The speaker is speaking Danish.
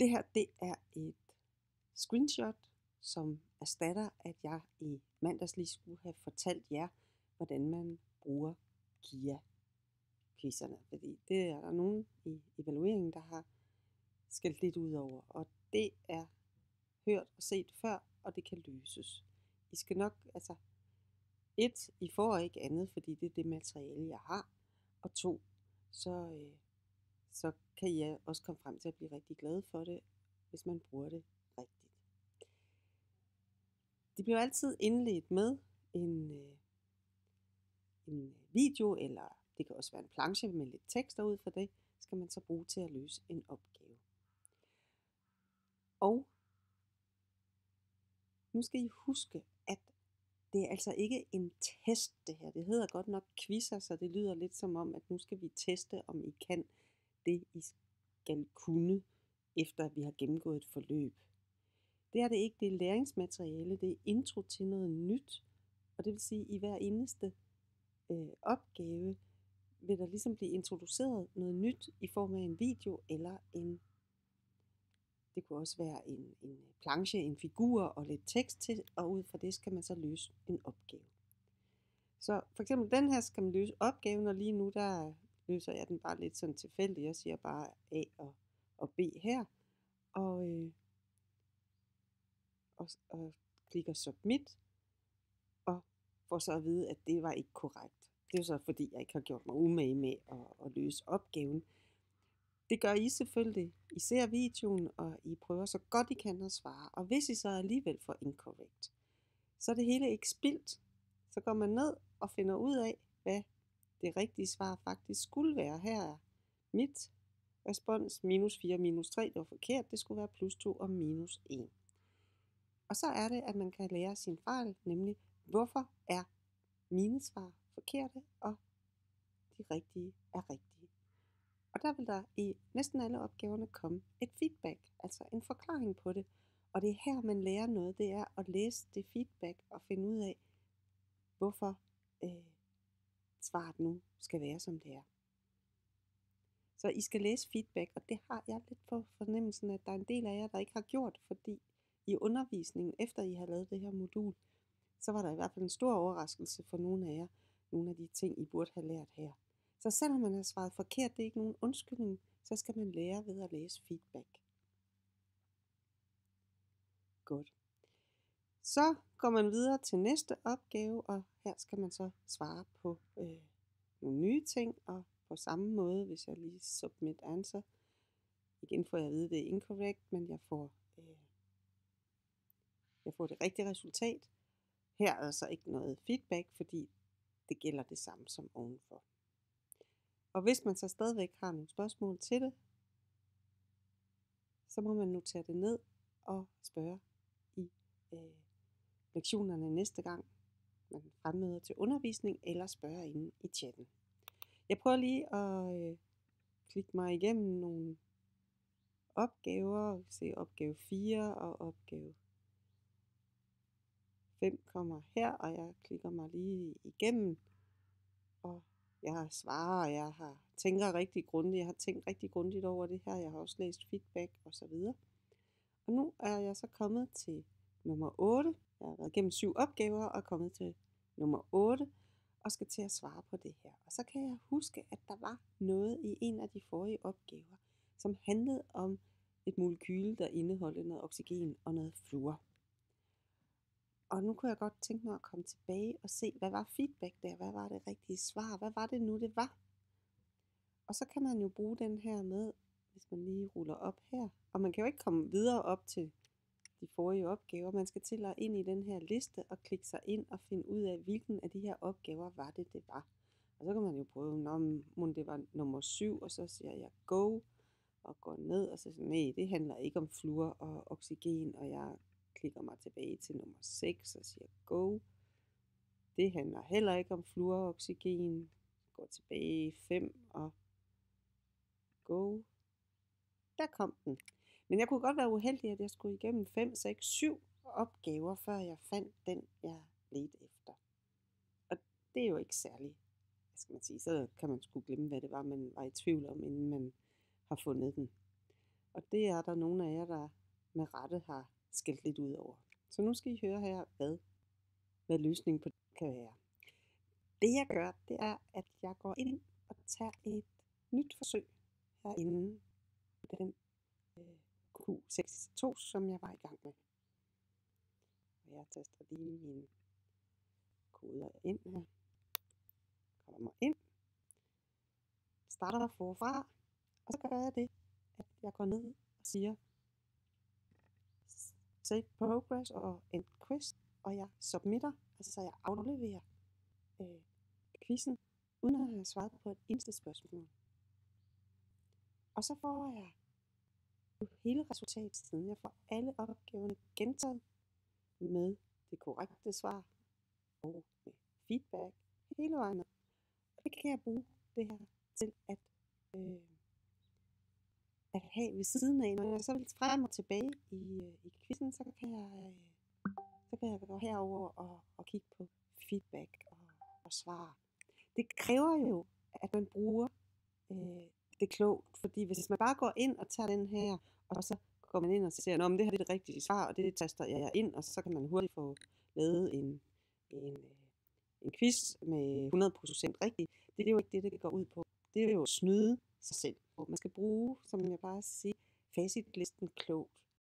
Det her, det er et screenshot, som erstatter, at jeg i mandags lige skulle have fortalt jer, hvordan man bruger KIA-quizzerne. Fordi det er der nogen i evalueringen, der har skældt lidt ud over. Og det er hørt og set før, og det kan løses. I skal nok, I får ikke andet, fordi det er det materiale, jeg har. Og 2, så kan I også komme frem til at blive rigtig glade for det, hvis man bruger det rigtigt. Det bliver altid indledt med en video, eller det kan også være en planche med lidt tekster ud for det, skal man så bruge til at løse en opgave. Og nu skal I huske, at det er altså ikke en test det her. Det hedder godt nok quizzer, så det lyder lidt som om, at nu skal vi teste, om I kan det, I skal kunne, efter at vi har gennemgået et forløb. Det er det ikke. Det er læringsmateriale. Det er intro til noget nyt. Og det vil sige, at i hver eneste opgave vil der ligesom blive introduceret noget nyt i form af en video eller det kunne også være en planche, en figur og lidt tekst til, og ud fra det skal man så løse en opgave. Så for eksempel den her skal man løse opgaven, og lige nu der løser jeg den bare lidt sådan tilfældigt. Jeg siger bare A og B her, og klikker submit, og får så at vide, at det var ikke korrekt. Det er så fordi, jeg ikke har gjort mig umage med at løse opgaven. Det gør I selvfølgelig. I ser videoen, og I prøver så godt I kan at svare. Og hvis I så alligevel får incorrect, så er det hele ikke spildt. Så går man ned og finder ud af, hvad det rigtige svar faktisk skulle være. Her er mit respons, -4, -3, det var forkert. Det skulle være +2 og -1. Og så er det, at man kan lære sin fejl, nemlig hvorfor er mine svar forkerte, og de rigtige er rigtige. Og der vil der i næsten alle opgaverne komme et feedback, altså en forklaring på det. Og det er her, man lærer noget, det er at læse det feedback og finde ud af, hvorfor svaret nu skal være, som det er. Så I skal læse feedback, og det har jeg lidt på fornemmelsen, at der er en del af jer, der ikke har gjort, fordi i undervisningen, efter I har lavet det her modul, så var der i hvert fald en stor overraskelse for nogle af jer, nogle af de ting, I burde have lært her. Så selvom man har svaret forkert, det er ikke nogen undskyldning, så skal man lære ved at læse feedback. Godt. Så går man videre til næste opgave, og her skal man så svare på nogle nye ting, og på samme måde, hvis jeg lige submit answer, igen får jeg at vide, at det er incorrect, men jeg får det rigtige resultat. Her er altså ikke noget feedback, fordi det gælder det samme som ovenfor. Og hvis man så stadigvæk har nogle spørgsmål til det, så må man notere det ned og spørge i lektionerne næste gang, man fremmøder til undervisning, eller spørge inde i chatten. Jeg prøver lige at klikke mig igennem nogle opgaver. Se opgave 4 og opgave 5 kommer her, og jeg klikker mig lige igennem, og jeg svarer, og jeg tænker rigtig grundigt. Jeg har tænkt rigtig grundigt over det her. Jeg har også læst feedback og så videre. Og nu er jeg så kommet til nummer 8. Jeg har været igennem 7 opgaver og kommet til nummer 8 og skal til at svare på det her. Og så kan jeg huske, at der var noget i en af de forrige opgaver, som handlede om et molekyle, der indeholdt noget oxygen og noget fluor. Og nu kunne jeg godt tænke mig at komme tilbage og se, hvad var feedback der? Hvad var det rigtige svar? Hvad var det nu, det var? Og så kan man jo bruge den her med, hvis man lige ruller op her. Og man kan jo ikke komme videre op til de forrige opgaver. Man skal til at ind i den her liste og klikke sig ind og finde ud af, hvilken af de her opgaver var det var. Og så kan man jo prøve, om det var nummer 7, og så siger jeg go, og går ned, og så siger nej, det handler ikke om fluor og oxygen, og jeg klikker mig tilbage til nummer 6 og siger go. Det handler heller ikke om fluor og oxygen. Går tilbage 5 og go. Der kom den. Men jeg kunne godt være uheldig, at jeg skulle igennem 5, 6, 7 opgaver, før jeg fandt den, jeg ledte efter. Og det er jo ikke særlig, hvad skal man sige, så kan man sgu glemme, hvad det var, man var i tvivl om, inden man har fundet den. Og det er der nogle af jer, der med rette har skældt lidt ud over. Så nu skal I høre her, hvad løsningen på det kan være. Det jeg gør, det er, at jeg går ind og tager et nyt forsøg herinde på den Q62, som jeg var i gang med. Og jeg taster lige mine koder ind her. Kommer ind. Starter forfra. Og så gør jeg det, at jeg går ned og siger Save Progress og End Quiz. Og jeg submitter, altså så jeg afleverer quizzen, uden at have svaret på et eneste spørgsmål. Og så får jeg hele resultatsiden. Jeg får alle opgaverne gentaget med det korrekte svar og med feedback hele vejen ned. Og det kan jeg bruge det her til at have ved siden af. Når jeg så vil frem og tilbage i quizzen, så kan jeg gå herover og kigge på feedback og svar. Det kræver jo, at man bruger det klogt, fordi hvis man bare går ind og tager den her, og så går man ind og siger, men det her er det rigtige svar, og det taster jeg ind, og så kan man hurtigt få lavet en quiz med 100% rigtigt. Det er jo ikke det går ud på. Det er jo at snyde sig selv. Man skal bruge, som jeg bare siger, facitlisten klogt.